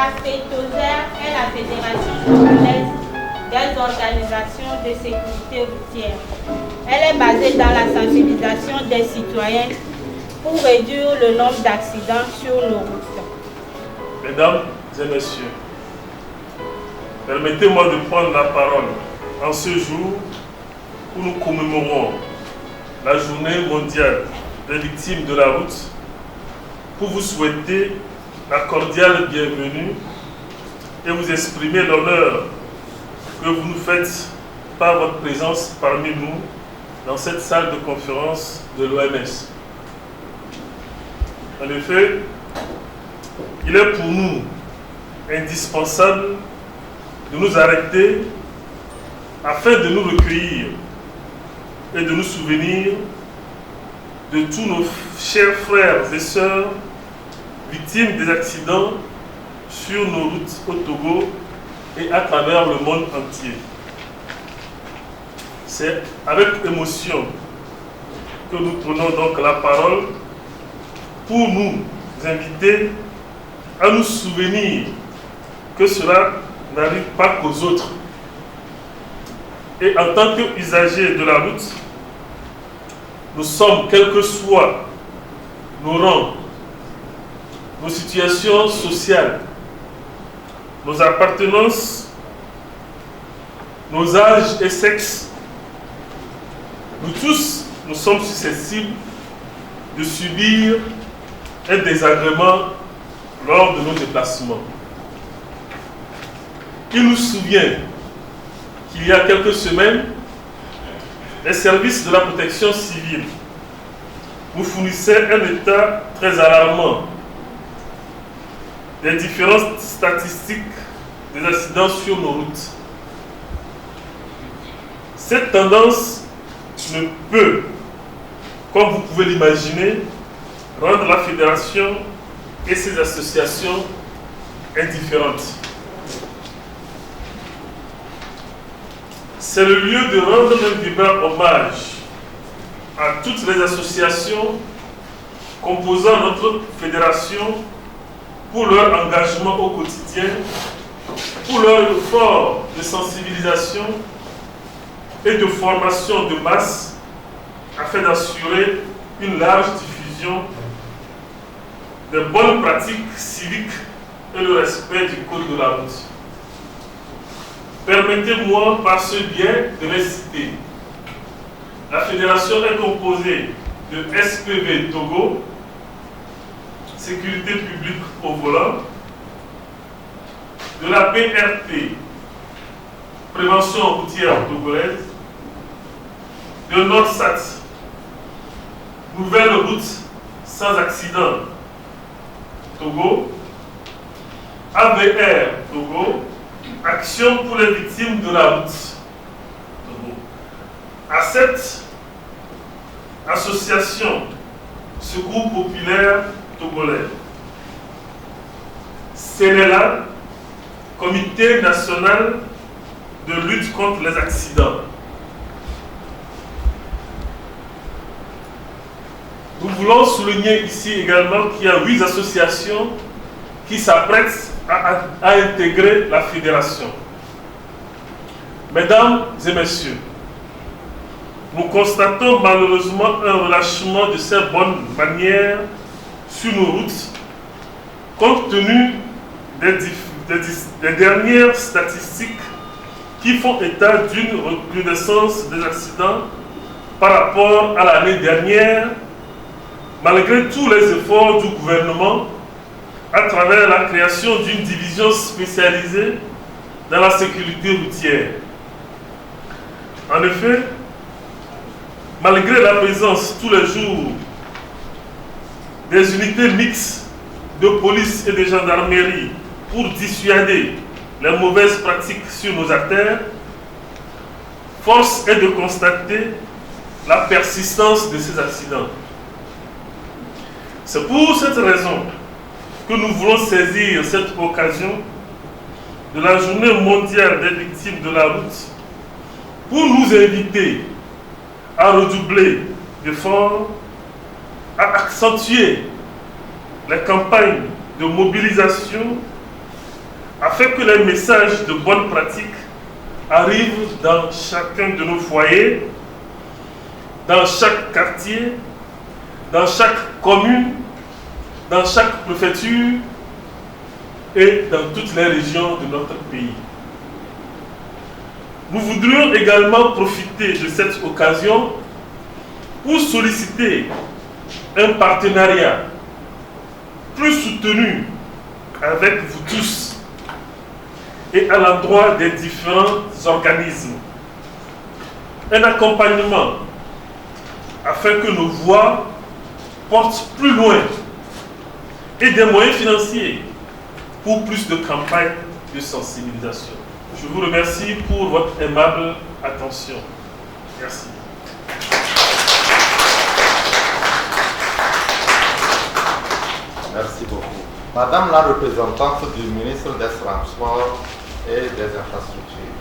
La FEITOSER est la Fédération togolaise des organisations de sécurité routière. Elle est basée dans la sensibilisation des citoyens pour réduire le nombre d'accidents sur nos routes. Mesdames et messieurs, permettez-moi de prendre la parole en ce jour où nous commémorons la journée mondiale des victimes de la route pour vous souhaiter la cordiale bienvenue et vous exprimer l'honneur que vous nous faites par votre présence parmi nous dans cette salle de conférence de l'OMS. En effet, il est pour nous indispensable de nous arrêter afin de nous recueillir et de nous souvenir de tous nos chers frères et sœurs victimes des accidents sur nos routes au Togo et à travers le monde entier. C'est avec émotion que nous prenons donc la parole pour nous inviter à nous souvenir que cela n'arrive pas qu'aux autres. Et en tant qu'usagers de la route, nous sommes, quels que soient nos rangs, nos situations sociales, nos appartenances, nos âges et sexes, nous tous, nous sommes susceptibles de subir un désagrément lors de nos déplacements. Il nous souvient qu'il y a quelques semaines, les services de la protection civile nous fournissaient un état très alarmant des différentes statistiques des accidents sur nos routes. Cette tendance ne peut, comme vous pouvez l'imaginer, rendre la fédération et ses associations indifférentes. C'est le lieu de rendre un vibrant hommage à toutes les associations composant notre fédération pour leur engagement au quotidien, pour leur effort de sensibilisation et de formation de masse afin d'assurer une large diffusion des bonnes pratiques civiques et le respect du code de la route. Permettez-moi par ce biais de les citer. La fédération est composée de SPV Togo, Sécurité publique au volant, de la PRT, Prévention routière togolaise, de NORSAT, Nouvelle route sans accident Togo, AVR Togo, Action pour les victimes de la route Togo. À cette association, ce groupe populaire togolais, CNELA, Comité national de lutte contre les accidents. Nous voulons souligner ici également qu'il y a 8 associations qui s'apprêtent à intégrer la fédération. Mesdames et messieurs, nous constatons malheureusement un relâchement de ces bonnes manières sur nos routes, compte tenu des dernières statistiques qui font état d'une recrudescence des accidents par rapport à l'année dernière, malgré tous les efforts du gouvernement à travers la création d'une division spécialisée dans la sécurité routière. En effet, malgré la présence tous les jours des unités mixtes de police et de gendarmerie pour dissuader les mauvaises pratiques sur nos artères, force est de constater la persistance de ces accidents. C'est pour cette raison que nous voulons saisir cette occasion de la journée mondiale des victimes de la route pour nous inviter à redoubler d'efforts, à accentuer les campagnes de mobilisation afin que les messages de bonne pratique arrivent dans chacun de nos foyers, dans chaque quartier, dans chaque commune, dans chaque préfecture et dans toutes les régions de notre pays. Nous voudrions également profiter de cette occasion pour solliciter un partenariat plus soutenu avec vous tous et à l'endroit des différents organismes. Un accompagnement afin que nos voix portent plus loin et des moyens financiers pour plus de campagnes de sensibilisation. Je vous remercie pour votre aimable attention. Merci. Merci beaucoup. Madame la représentante du ministre des Transports et des Infrastructures.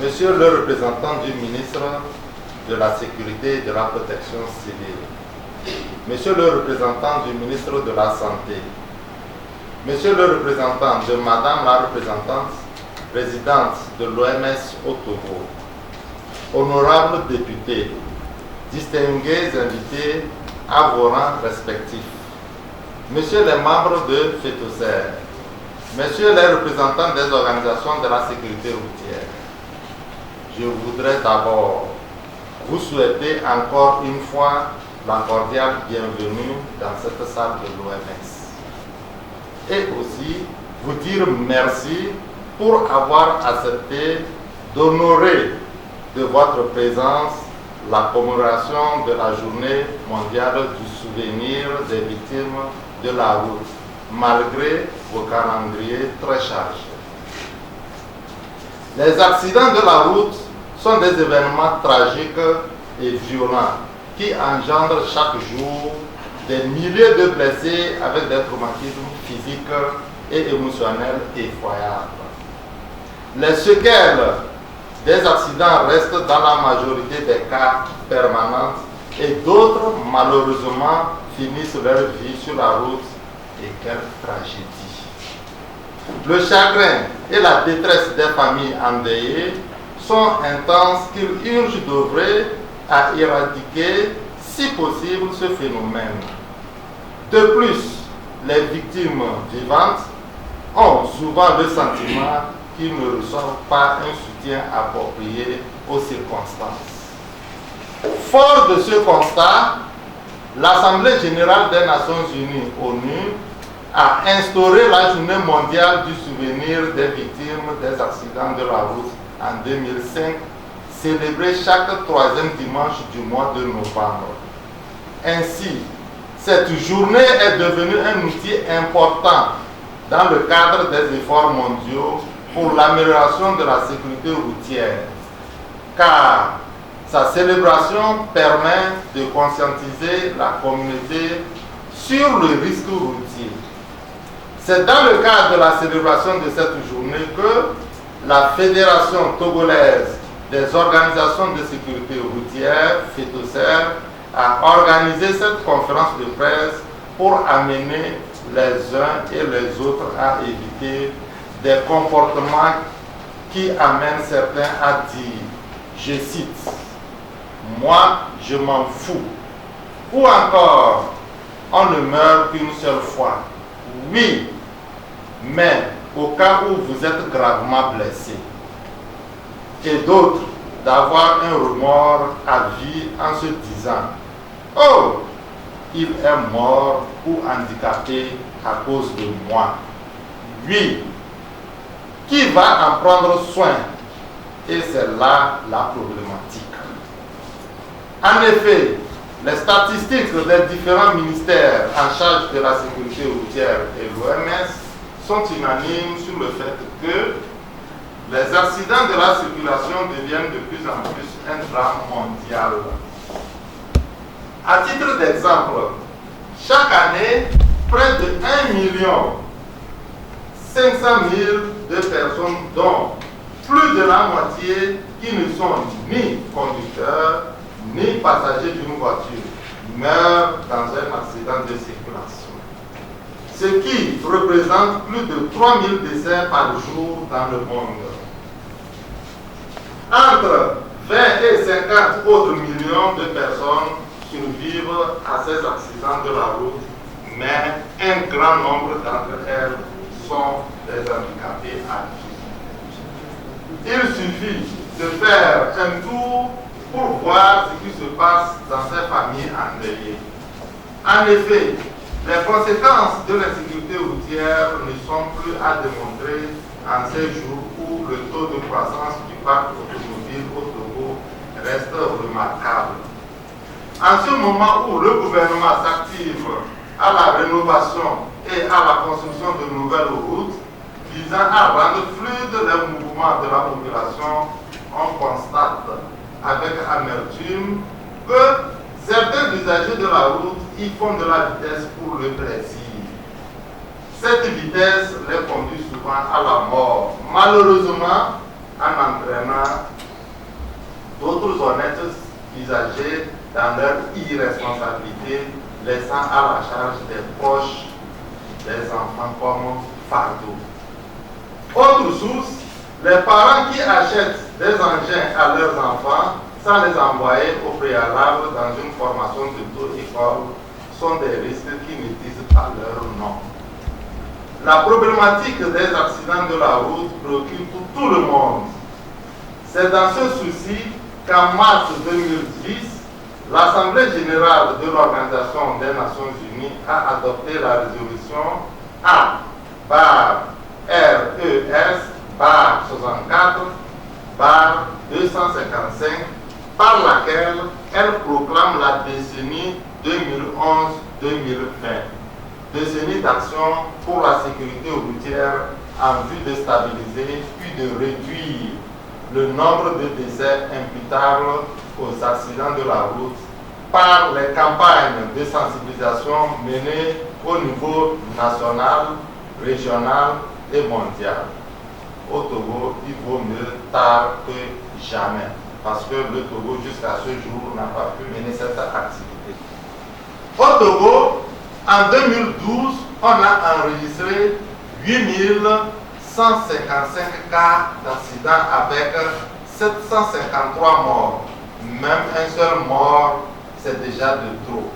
Monsieur le représentant du ministre de la Sécurité et de la Protection civile. Monsieur le représentant du ministre de la Santé. Monsieur le représentant de Madame la représentante présidente de l'OMS au Togo. Honorables députés, distingués invités à vos rangs respectifs. Messieurs les membres de FETOSER, Messieurs les représentants des organisations de la sécurité routière, je voudrais d'abord vous souhaiter encore une fois la cordiale bienvenue dans cette salle de l'OMS. Et aussi vous dire merci pour avoir accepté d'honorer de votre présence la commémoration de la journée mondiale du souvenir des victimes de la route, malgré vos calendriers très chargés. Les accidents de la route sont des événements tragiques et violents qui engendrent chaque jour des milliers de blessés avec des traumatismes physiques et émotionnels effroyables. Les séquelles des accidents restent dans la majorité des cas permanentes et d'autres, malheureusement, finissent leur vie sur la route. Et quelle tragédie! Le chagrin et la détresse des familles endeuillées sont intenses qu'il urge d'œuvrer à éradiquer, si possible, ce phénomène. De plus, les victimes vivantes ont souvent le sentiment qu'ils ne reçoivent pas un soutien approprié aux circonstances. Fort de ce constat, l'Assemblée générale des Nations unies, ONU, a instauré la journée mondiale du souvenir des victimes des accidents de la route en 2005, célébrée chaque troisième dimanche du mois de novembre. Ainsi, cette journée est devenue un outil important dans le cadre des efforts mondiaux pour l'amélioration de la sécurité routière, car sa célébration permet de conscientiser la communauté sur le risque routier. C'est dans le cadre de la célébration de cette journée que la Fédération togolaise des organisations de sécurité routière, FETOSER, a organisé cette conférence de presse pour amener les uns et les autres à éviter des comportements qui amènent certains à dire, je cite, « Moi, je m'en fous » ou encore « On ne meurt qu'une seule fois ». Oui, mais au cas où vous êtes gravement blessé. Et d'autres, d'avoir un remords à vie en se disant « Oh, il est mort ou handicapé à cause de moi. » Oui, qui va en prendre soin? Et c'est là la problématique. En effet, les statistiques des différents ministères en charge de la sécurité routière et l'OMS sont unanimes sur le fait que les accidents de la circulation deviennent de plus en plus un drame mondial. À titre d'exemple, chaque année, près de 1,5 million de personnes, dont plus de la moitié qui ne sont ni conducteurs ni passagers d'une voiture, meurent dans un accident de circulation. ce qui représente plus de 3000 décès par jour dans le monde. Entre 20 et 50 autres millions de personnes survivent à ces accidents de la route, mais un grand nombre d'entre elles sont des handicapés à vie. Il suffit de faire un tour pour voir ce qui se passe dans ces familles endeuillées. En effet, les conséquences de l'insécurité routière ne sont plus à démontrer en ces jours où le taux de croissance du parc automobile au Togo reste remarquable. En ce moment où le gouvernement s'active à la rénovation et à la construction de nouvelles routes visant à rendre fluide les mouvements de la population, on constate avec amertume que certains usagers de la route y font de la vitesse pour le plaisir. Cette vitesse les conduit souvent à la mort, malheureusement en entraînant d'autres honnêtes usagers dans leur irresponsabilité, laissant à la charge des proches des enfants comme fardeau. Autre source, les parents qui achètent des engins à leurs enfants sans les envoyer au préalable dans une formation d'auto-école sont des risques qui ne disent pas leur nom. La problématique des accidents de la route préoccupe tout le monde. C'est dans ce souci qu'en mars 2010, l'Assemblée générale de l'Organisation des Nations Unies a adopté la résolution A/RES/64/255 par laquelle elle proclame la décennie 2011-2020, décennie d'action pour la sécurité routière en vue de stabiliser puis de réduire le nombre de décès imputables aux accidents de la route par les campagnes de sensibilisation menées au niveau national, régional et mondial. Au Togo, il vaut mieux tard que jamais, parce que le Togo, jusqu'à ce jour, n'a pas pu mener cette activité. Au Togo, en 2012, on a enregistré 8155 cas d'accidents avec 753 morts. Même un seul mort, c'est déjà de trop.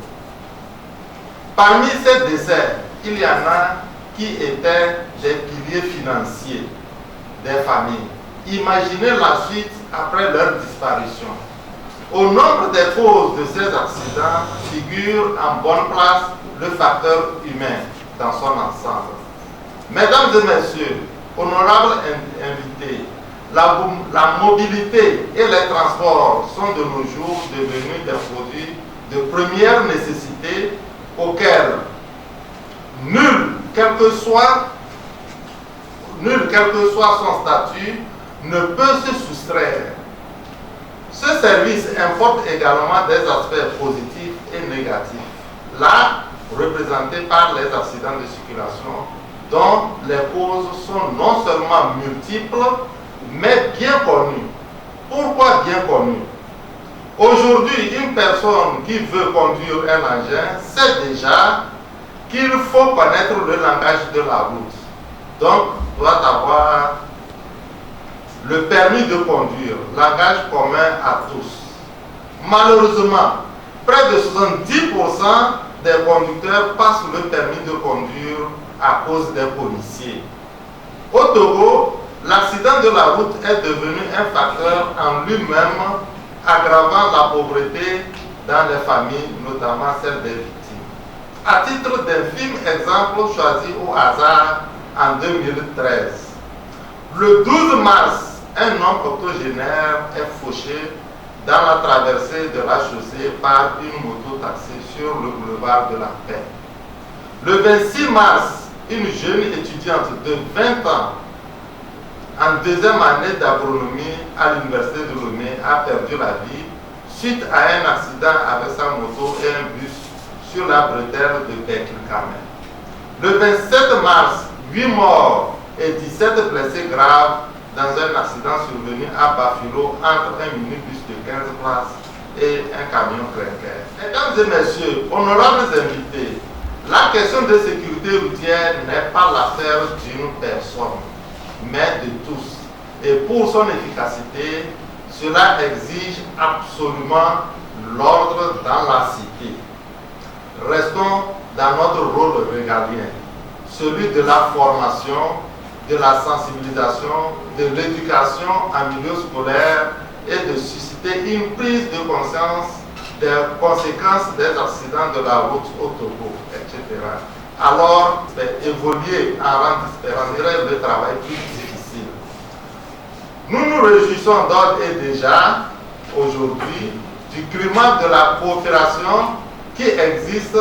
Parmi ces décès, il y en a qui étaient des piliers financiers des familles. Imaginez la suite après leur disparition. Au nombre des causes de ces accidents figure en bonne place le facteur humain dans son ensemble. Mesdames et messieurs, honorables invités, la mobilité et les transports sont de nos jours devenus des produits de première nécessité auxquels nul, quel que soit son statut, ne peut se soustraire. Ce service importe également des aspects positifs et négatifs, là représentés par les accidents de circulation, dont les causes sont non seulement multiples, mais bien connues. Pourquoi bien connues? Aujourd'hui, une personne qui veut conduire un engin sait déjà qu'il faut connaître le langage de la route. Donc, doit avoir le permis de conduire, langage commun à tous. Malheureusement, près de 70% des conducteurs passent le permis de conduire à cause des policiers. Au Togo, l'accident de la route est devenu un facteur en lui-même aggravant la pauvreté dans les familles, notamment celles des victimes. À titre d'infime exemple choisi au hasard en 2013, le 12 mars, un homme octogénaire est fauché dans la traversée de la chaussée par une moto-taxi sur le boulevard de la Paix. Le 26 mars, une jeune étudiante de 20 ans en deuxième année d'agronomie à l'université de Lomé a perdu la vie suite à un accident avec sa moto et un bus sur la bretelle de Bekilkamé. Le 27 mars, 8 morts et 17 blessés graves dans un accident survenu à Bafilo entre un minibus de 15 places et un camion clinker. Mesdames et messieurs, honorables invités, La question de sécurité routière n'est pas l'affaire d'une personne, mais de tous. Et pour son efficacité, cela exige absolument l'ordre dans la cité. Restons dans notre rôle régalien, celui de la formation, de la sensibilisation, de l'éducation en milieu scolaire et de susciter une prise de conscience des conséquences des accidents de la route au Togo, etc. Alors, évoluer rendrait le travail plus difficile. Nous nous réjouissons d'ores et déjà, aujourd'hui, du climat de la coopération qui existe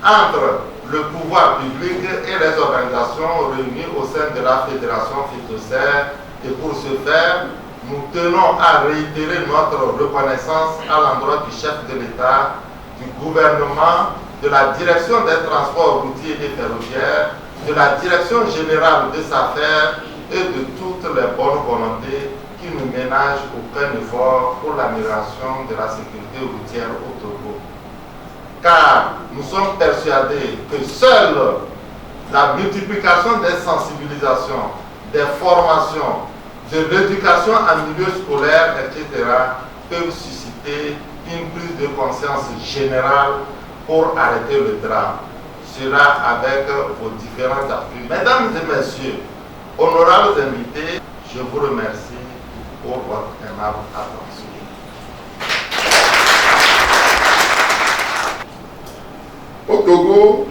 entre le pouvoir public et les organisations réunies au sein de la Fédération Phytocère. Et pour ce faire, nous tenons à réitérer notre reconnaissance à l'endroit du chef de l'État, du gouvernement, de la direction des transports routiers et ferroviaires, de la direction générale des affaires et de toutes les bonnes volontés qui ne ménagent aucun effort pour l'amélioration de la sécurité routière au Togo. Car nous sommes persuadés que seule la multiplication des sensibilisations, des formations, de l'éducation en milieu scolaire, etc., peuvent susciter une prise de conscience générale pour arrêter le drame. Cela avec vos différents appuis. Mesdames et messieurs, honorables invités, je vous remercie pour votre aimable attention. Au Togo,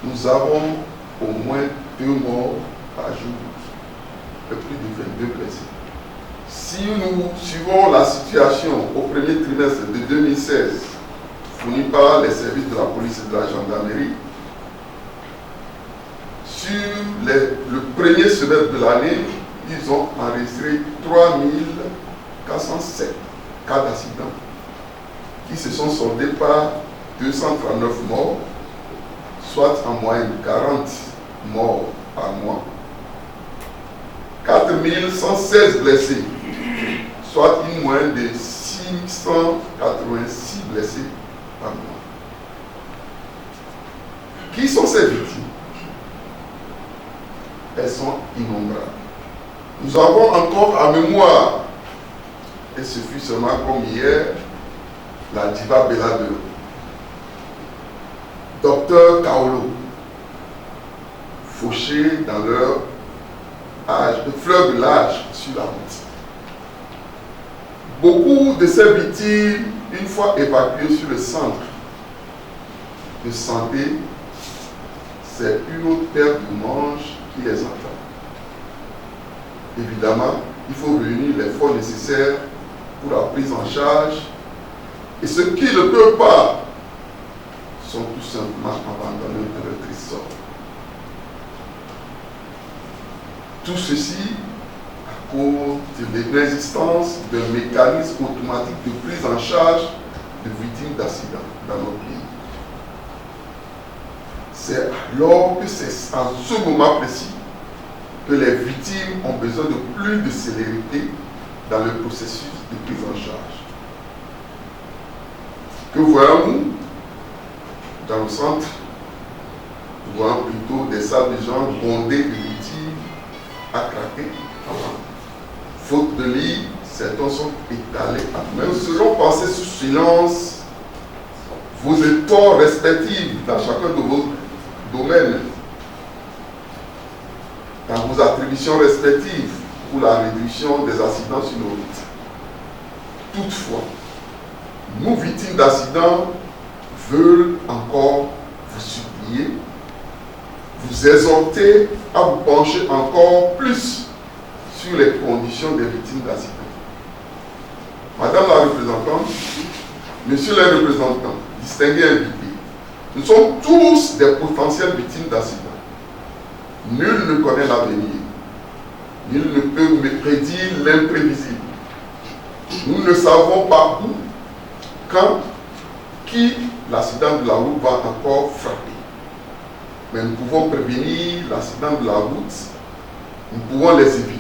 nous avons au moins 2 morts par jour et plus de 22 blessés. Si nous suivons la situation au premier trimestre de 2016, fournie par les services de la police et de la gendarmerie, sur le premier semestre de l'année, ils ont enregistré 3407 cas d'accidents qui se sont soldés par 239 morts, soit en moyenne 40 morts par mois, 4116 blessés, soit une moyenne de 686 blessés par mois. Qui sont ces victimes? Elles sont innombrables. Nous avons encore à mémoire, et ce fut seulement comme hier, la diva Bella de Docteur Kaolo, fauchés dans leur fleur de l'âge sur la route. Beaucoup de ces victimes, une fois évacuées sur le centre de santé, c'est une autre paire de manches qui les attend. Évidemment, il faut réunir les fonds nécessaires pour la prise en charge, et ceux qui ne peuvent pas sont tout simplement abandonnés de leur triste sort. Tout ceci à cause de l'existence d'un mécanisme automatique de prise en charge de victimes d'accidents dans notre pays. C'est alors que c'est en ce moment précis que les victimes ont besoin de plus de célérité dans le processus de prise en charge. Que voyons-nous dans le centre? Nous voyons plutôt des salles de gens bondées de victimes à craquer. Faute de lit, certains sont étalés. Mais nous serons passés sous silence vos efforts respectifs dans chacun de vos domaines, dans vos attributions respectives pour la réduction des accidents sur nos routes. Toutefois, nous, victimes d'accidents, veulent encore vous supplier, vous exhorter à vous pencher encore plus sur les conditions des victimes d'accidents. Madame la représentante, Monsieur les représentants, distingués invités, nous sommes tous des potentielles victimes d'accidents. Nul ne connaît l'avenir. Nul ne peut prédire l'imprévisible. Nous ne savons pas où, quand, qui l'accident de la route va encore frapper. Mais nous pouvons prévenir l'accident de la route, nous pouvons les éviter.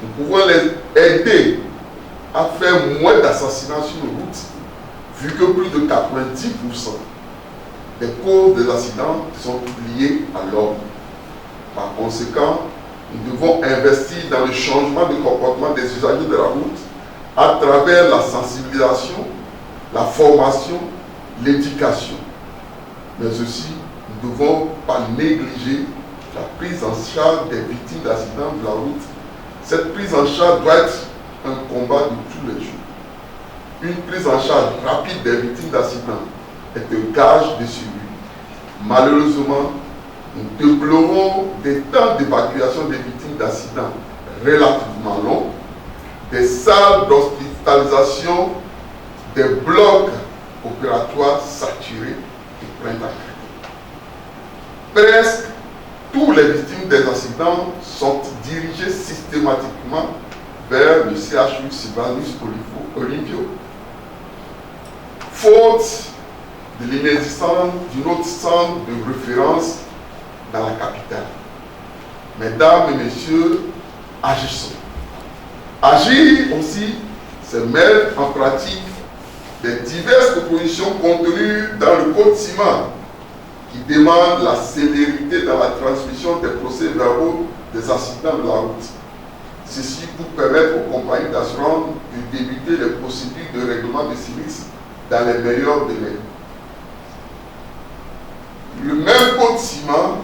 Nous pouvons les aider à faire moins d'assassinats sur nos routes, vu que plus de 90% des causes des accidents qui sont liées à l'homme. Par conséquent, nous devons investir dans le changement de comportement des usagers de la route à travers la sensibilisation, la formation, l'éducation. Mais aussi, nous ne devons pas négliger la prise en charge des victimes d'accidents de la route. Cette prise en charge doit être un combat de tous les jours. Une prise en charge rapide des victimes d'accidents est un gage de survie. Malheureusement, nous déplorons des temps d'évacuation des victimes d'accidents relativement longs, des salles d'hospitalisation, des blocs opératoires saturés et pleins d'accidents. Presque tous les victimes des accidents sont dirigées systématiquement vers le CHU Sylvanus Olympio, faute de l'inexistence d'un autre centre de référence dans la capitale. Mesdames et messieurs, agissons. Agir aussi, c'est mettre en pratique les diverses propositions contenues dans le Code ciment qui demandent la célérité dans la transmission des procès-verbaux des accidents de la route. Ceci pour permettre aux compagnies d'assurance de débuter les procédures de règlement de sinistres dans les meilleurs délais. Le même Code ciment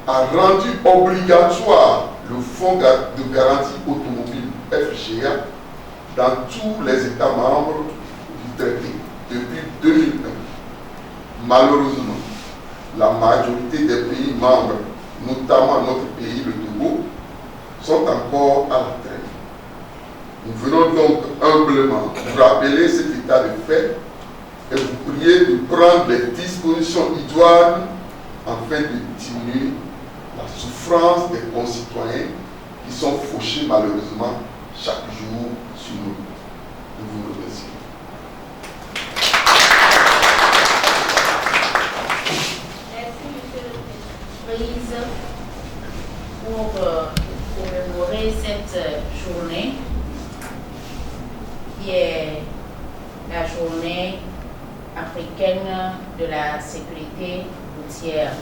a rendu obligatoire le Fonds de garantie automobile FGA dans tous les États membres du traité depuis 2001. Malheureusement, la majorité des pays membres, notamment notre pays, le Togo, sont encore à la traîne. Nous venons donc humblement vous rappeler cet état de fait et vous prier de prendre les dispositions idoines afin de diminuer la souffrance des concitoyens qui sont fauchés malheureusement chaque jour sur nous. Nous vous remercions. Prise pour commémorer cette journée qui est la journée africaine de la sécurité routière.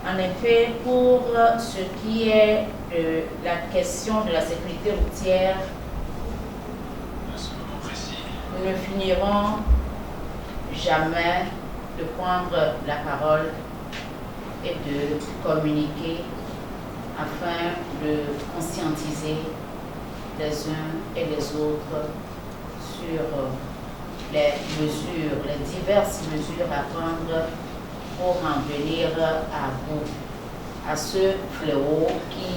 En effet, pour ce qui est de la question de la sécurité routière, nous ne finirons jamais de prendre la parole et de communiquer afin de conscientiser les uns et les autres sur les mesures, les diverses mesures à prendre pour en venir à bout à ce fléau qui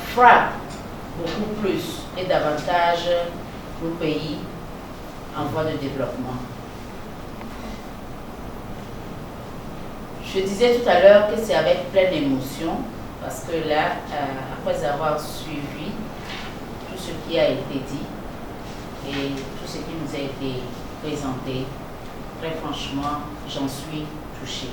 frappe beaucoup plus et davantage nos pays en voie de développement. Je disais tout à l'heure que c'est avec pleine émotion, parce que là, après avoir suivi tout ce qui a été dit et tout ce qui nous a été présenté, très franchement, j'en suis touchée.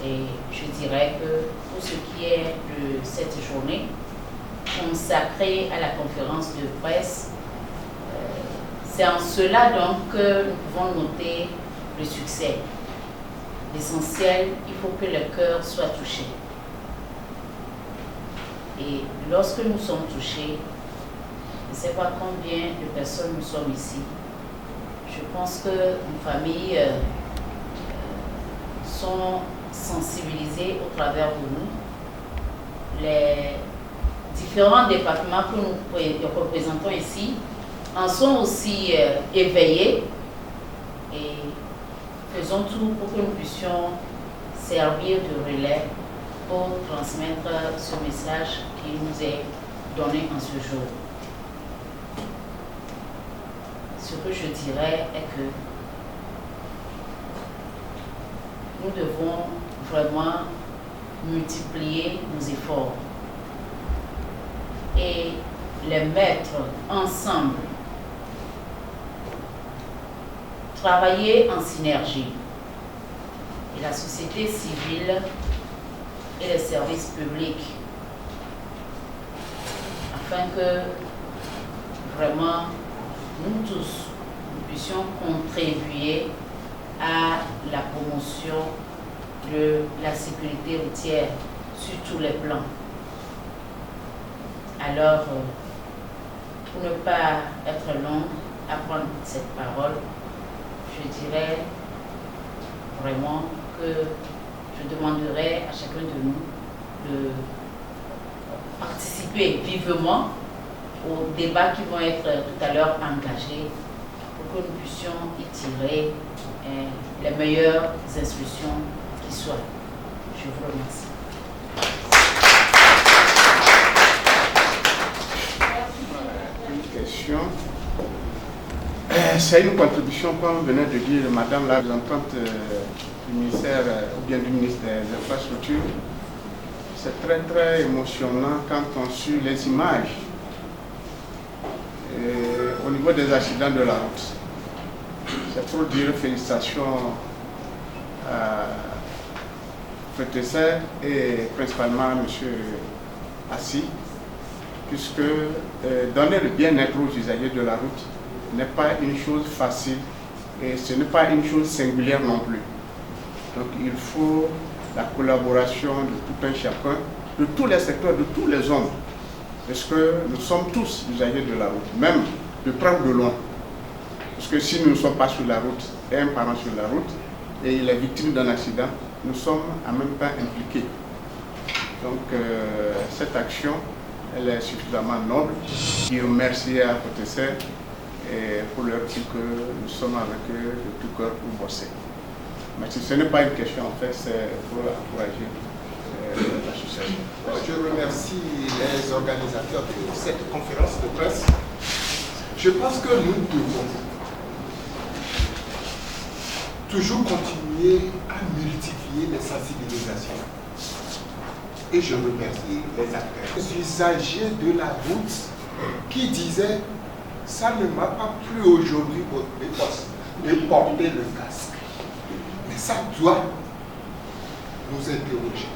Et je dirais que pour ce qui est de cette journée consacrée à la conférence de presse, c'est en cela donc que nous pouvons noter le succès. L'essentiel, il faut que le cœur soit touché. Et lorsque nous sommes touchés, je ne sais pas combien de personnes nous sommes ici. Je pense que nos familles sont sensibilisées au travers de nous. Les différents départements que nous représentons ici en sont aussi éveillés et faisons tout pour que nous puissions servir de relais pour transmettre ce message qui nous est donné en ce jour. Ce que je dirais est que nous devons vraiment multiplier nos efforts et les mettre ensemble. Travailler en synergie. Et la société civile et les services publics, afin que vraiment nous tous, nous puissions contribuer à la promotion de la sécurité routière sur tous les plans. Alors, pour ne pas être long à prendre cette parole, je dirais vraiment que je demanderai à chacun de nous de participer vivement aux débats qui vont être tout à l'heure engagés pour que nous puissions y tirer les meilleures instructions qui soient. Je vous remercie. Une question. C'est une contribution, comme venait de dire Madame la représentante du ministère ou bien du ministre des Infrastructures. C'est très très émotionnant quand on suit les images au niveau des accidents de la route. C'est pour dire félicitations à Frétessé et principalement à M. Assis, puisque donner le bien-être aux usagers de la route n'est pas une chose facile et ce n'est pas une chose singulière non plus. Donc il faut la collaboration de tout un chacun, de tous les secteurs, de tous les hommes, parce que nous sommes tous usagers de la route, même de prendre de loin. Parce que si nous ne sommes pas sur la route et un parent sur la route et il est victime d'un accident, nous sommes en même temps impliqués. Donc cette action, elle est suffisamment noble. Je remercie à Frétessé et pour leur dire que nous sommes avec eux de tout cœur pour bosser. Mais ce n'est pas une question, en fait, c'est pour encourager l'association. Je remercie les organisateurs de cette conférence de presse. Je pense que nous devons toujours continuer à multiplier les sensibilisations. Et je remercie les acteurs. Les usagers de la route qui disaient « ça ne m'a pas plu aujourd'hui de porter le casque ». Mais ça doit nous interroger.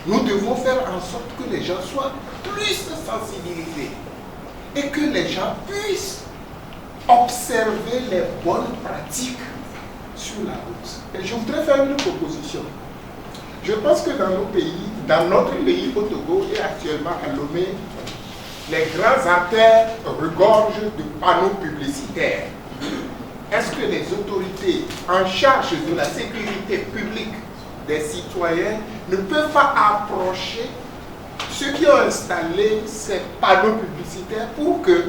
Nous devons faire en sorte que les gens soient plus sensibilisés et que les gens puissent observer les bonnes pratiques sur la route. Et je voudrais faire une proposition. Je pense que dans notre pays, au Togo et actuellement à Lomé, les grands artères regorgent de panneaux publicitaires. Est-ce que les autorités en charge de la sécurité publique des citoyens ne peuvent pas approcher ceux qui ont installé ces panneaux publicitaires pour que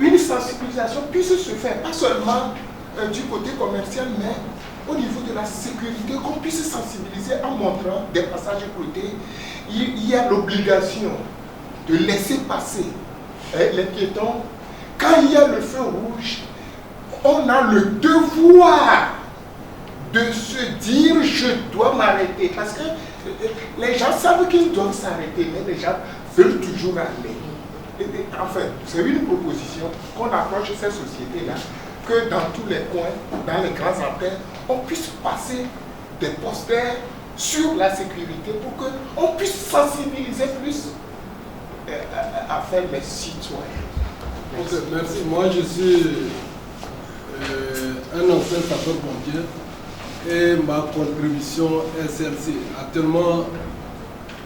une sensibilisation puisse se faire, pas seulement du côté commercial, mais au niveau de la sécurité, qu'on puisse sensibiliser en montrant des passages cloutés. Il y a l'obligation de laisser passer les piétons. Quand il y a le feu rouge, on a le devoir de se dire je dois m'arrêter, parce que les gens savent qu'ils doivent s'arrêter, mais les gens veulent toujours aller. Enfin, c'est une proposition qu'on approche ces sociétés-là, que dans tous les coins, dans les grands artères, on puisse passer des posters sur la sécurité pour qu'on puisse sensibiliser plus à faire les citoyens. Okay, merci. Moi, je suis un ancien sapeur-pompier et ma contribution SRC. Actuellement,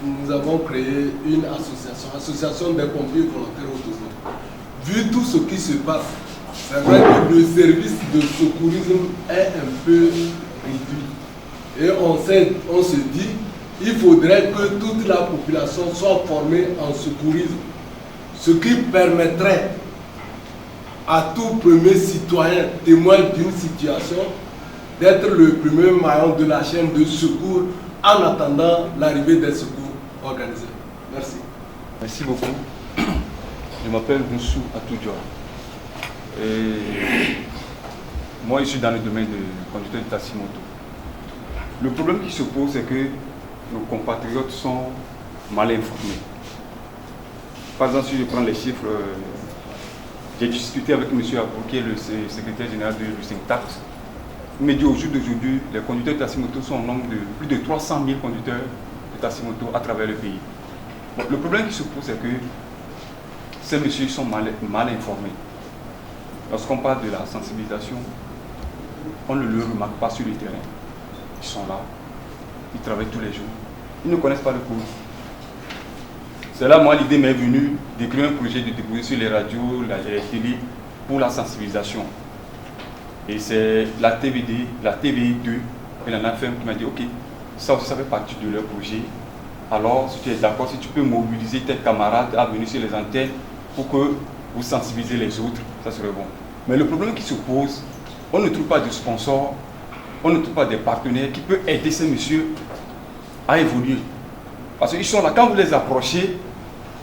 nous avons créé une association des pompiers volontaires autonomes. Vu tout ce qui se passe, c'est vrai que le service de secourisme est un peu réduit. Et on se dit, il faudrait que toute la population soit formée en secourisme, ce qui permettrait à tout premier citoyen témoin d'une situation d'être le premier maillon de la chaîne de secours en attendant l'arrivée des secours organisés. Merci. Merci beaucoup. Je m'appelle Moussou Atoudjoa. Et moi, je suis dans le domaine de conducteur de taxi-moto. Le problème qui se pose, c'est que nos compatriotes sont mal informés. Par exemple, si je prends les chiffres, j'ai discuté avec M. Abou, qui est le secrétaire général de l'USINTAX. Il me dit au jour d'aujourd'hui, les conducteurs de taxi-moto sont au nombre de plus de 300 000 conducteurs de taxi-moto à travers le pays. Bon, le problème qui se pose, c'est que ces messieurs sont mal informés. Lorsqu'on parle de la sensibilisation, on ne le remarque pas sur le terrain. Ils sont là, ils travaillent tous les jours, ils ne connaissent pas le cause. C'est là, moi, l'idée m'est venue d'écrire un projet de déposer sur les radios, les télé, pour la sensibilisation. Et c'est la TVD, la TVI2, elle en a fait un qui m'a dit, ok, ça aussi, ça fait partie de leur projet. Alors, si tu es d'accord, si tu peux mobiliser tes camarades à venir sur les antennes pour que vous sensibilisez les autres, ça serait bon. Mais le problème qui se pose, on ne trouve pas de sponsors, on ne trouve pas des partenaires qui peuvent aider ces messieurs à évoluer. Parce qu'ils sont là, quand vous les approchez,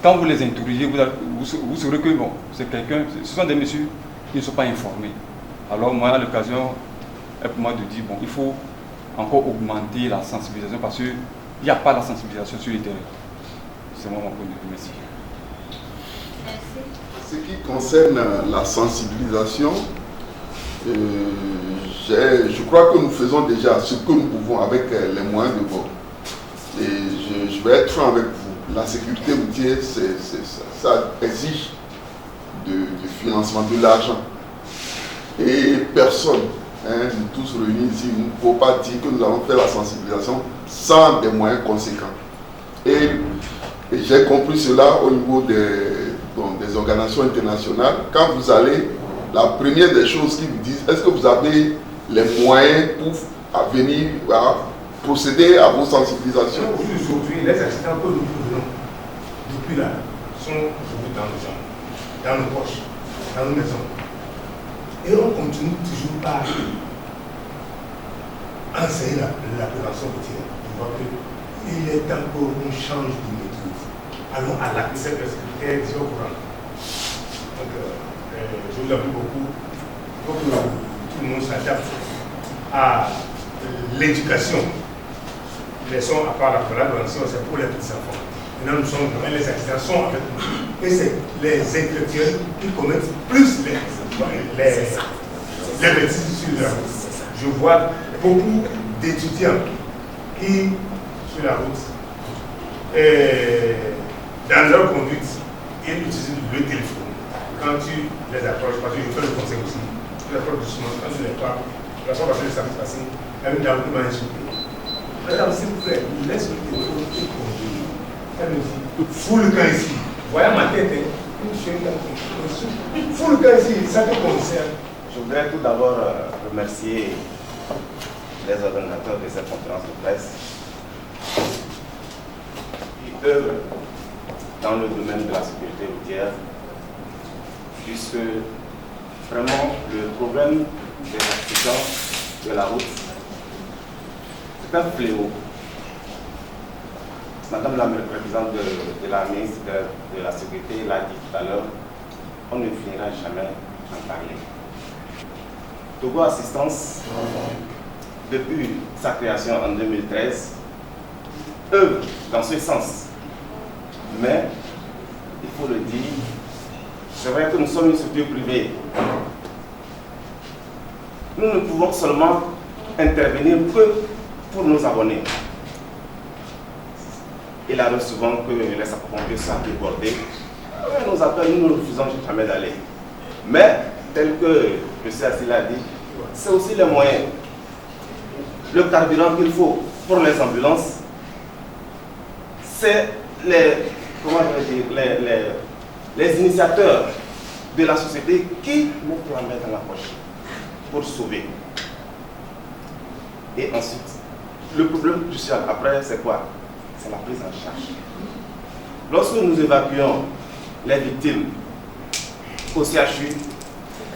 quand vous les interrogez, vous saurez que bon, c'est quelqu'un, ce sont des messieurs qui ne sont pas informés. Alors moi, à l'occasion, est pour moi de dire, bon, il faut encore augmenter la sensibilisation parce qu'il n'y a pas la sensibilisation sur le terrain. C'est moi mon point de vue. Merci. Ce qui concerne la sensibilisation, je crois que nous faisons déjà ce que nous pouvons avec les moyens de bord. Et je vais être franc avec vous. La sécurité routière, ça exige du financement, de l'argent. Et personne, nous tous réunis ici, il ne faut pas dire que nous allons faire la sensibilisation sans des moyens conséquents. Et j'ai compris cela au niveau des organisations internationales. Quand vous allez, la première des choses qu'ils vous disent, est-ce que vous avez les moyens pour venir à procéder à vos sensibilisations? Aujourd'hui, les accidents que nous faisons depuis là sont aujourd'hui dans nos jambes, dans nos poches, dans nos maisons. Et on continue toujours par enseigner la prévention routière. On voit qu'il est temps qu'on change de méthode. Allons à l'acte, c'est au courant. Donc, je vous appuie beaucoup. Il faut que tout le monde s'adapte à l'éducation. Les sons, à part la prévention, c'est pour les petits enfants. Maintenant, nous sommes vraiment, les accidents sont avec nous. Et c'est les intellectuels qui commettent plus les bêtises sur la route. Je vois beaucoup d'étudiants qui, sur la route, dans leur conduite, ils utilisent le téléphone. Quand tu les approches, parce que je fais le conseil aussi, tu les approches doucement, quand tu les parles, la fois passée, le samedi passé, il y a une dame qui m'a insulté. Madame, s'il vous plaît, laisse le téléphone et conduire. Elle me dit, fous le camp ici. Voyez ma tête, fous le camp ici, ça te concerne. Je voudrais tout d'abord remercier les organisateurs de cette conférence de presse qui œuvrent dans le domaine de la sécurité routière, puisque vraiment le problème des accidents de la route, c'est un fléau. Madame la présidente de la ministre de la Sécurité l'a dit tout à l'heure, on ne finira jamais d'en parler. Togo Assistance, depuis sa création en 2013, œuvre dans ce sens. Mais, il faut le dire, c'est vrai que nous sommes une structure privée. Nous ne pouvons seulement intervenir que pour nos abonnés. Il arrive souvent que les sapeurs-pompiers soient débordés. Nous appellent, nous ne refusons jamais d'aller. Mais, tel que le CAC l'a dit, c'est aussi les moyens. Le carburant qu'il faut pour les ambulances, c'est les initiateurs de la société qui nous font mettre dans la poche pour sauver. Et ensuite, le problème crucial après, c'est quoi? C'est la prise en charge. Lorsque nous évacuons les victimes au CHU,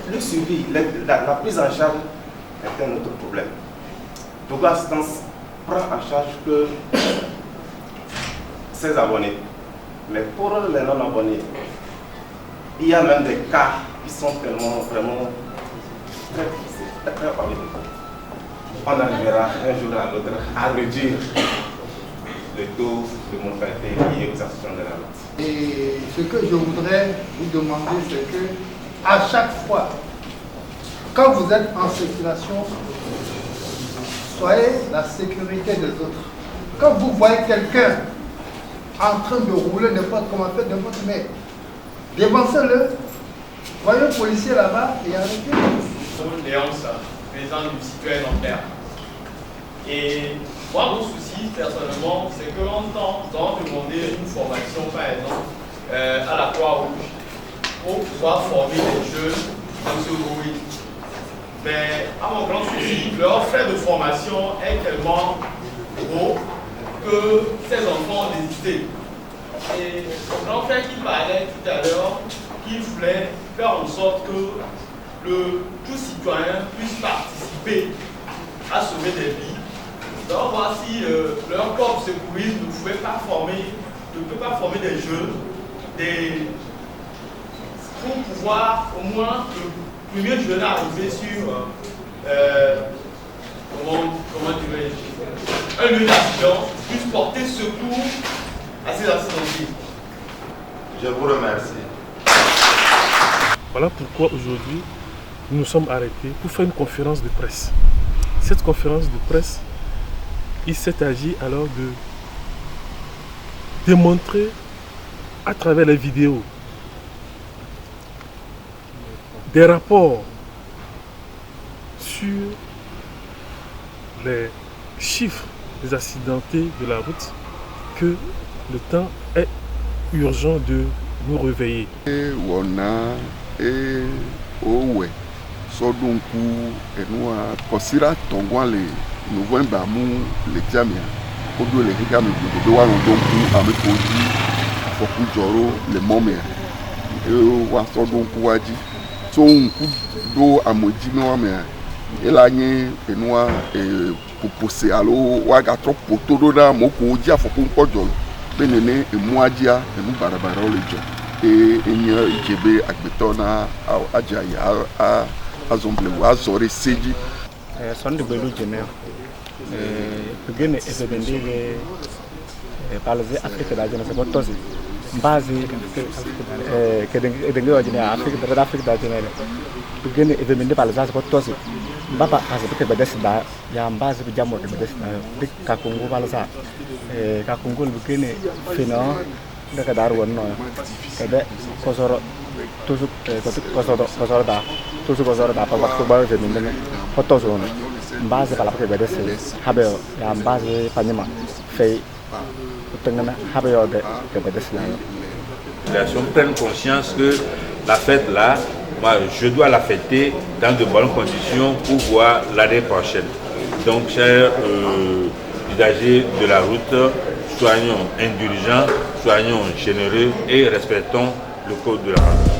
le suivi, la prise en charge est un autre problème. Donc l'assistance prend en charge que ses abonnés. Mais pour les non-abonnés, il y a même des cas qui sont tellement, vraiment très difficiles, très horribles. On arrivera un jour à l'autre à réduire le taux de mortalité lié aux accidents de la route. Et ce que je voudrais vous demander, c'est que à chaque fois, quand vous êtes en circulation, soyez la sécurité des autres. Quand vous voyez quelqu'un en train de rouler n'importe comment, faites n'importe mais Dévancez-le. Voyez un policier là-bas et arrêtez. Léonce, président du citoyen en terre. Et moi, mon souci, personnellement, c'est que longtemps, nous avons demandé une formation, par exemple, à la Croix-Rouge, pour pouvoir former les jeunes dans ce bruit. Mais à mon grand souci, leur frais de formation est tellement gros que ces enfants ont hésité. Et mon grand frère qui parlait tout à l'heure, qui voulait faire en sorte que tout citoyen puisse participer à sauver des vies. Donc voir si leur corps secourisme ne peut pas former des jeunes pour pouvoir au moins le premier jeune arriver sur un lieu d'accident puisse porter secours à ces accidentés. Je vous remercie. Voilà pourquoi aujourd'hui nous nous sommes arrêtés pour faire une conférence de presse. Cette conférence de presse, il s'est agi alors de démontrer à travers les vidéos des rapports sur les chiffres des accidentés de la route que le temps est urgent de nous réveiller. Sodonku enua kosira tongwa le nouveau bamu le jamia odo le higa me do wa ndonku amekoji afoku joro le momia wa sodonku waji so nku do amoji me wa me ela nye enua popose alo wa ga trop poto do da moko oji afoku nkojo benene emuajia emu barabara o le jo enye ikebe agbetona ajaya azomble azore seji sonde belu jene pegene ezebendege palze Afrique da jene c'est tosi base kedenge wajine Afrique da Afrique da jene pegene ezebende palze c'est tosi baba aze peke bedesda ya base bi jamo ke bedesda dik kakungu palza kakungu pegene fina daga dar wonno kede kosoro tusuk kosoro da tusuk kosoro da pa waktu ba je mindene foto zone base pala ke bedese habe ya base panyema fei utengana habe yo de ke bedese la population prenne conscience que la fête là, moi je dois la fêter dans de bonnes conditions pour voir l'année prochaine. Donc chers usagers de la route, soyons indulgents, soyons généreux et respectons le code de la route.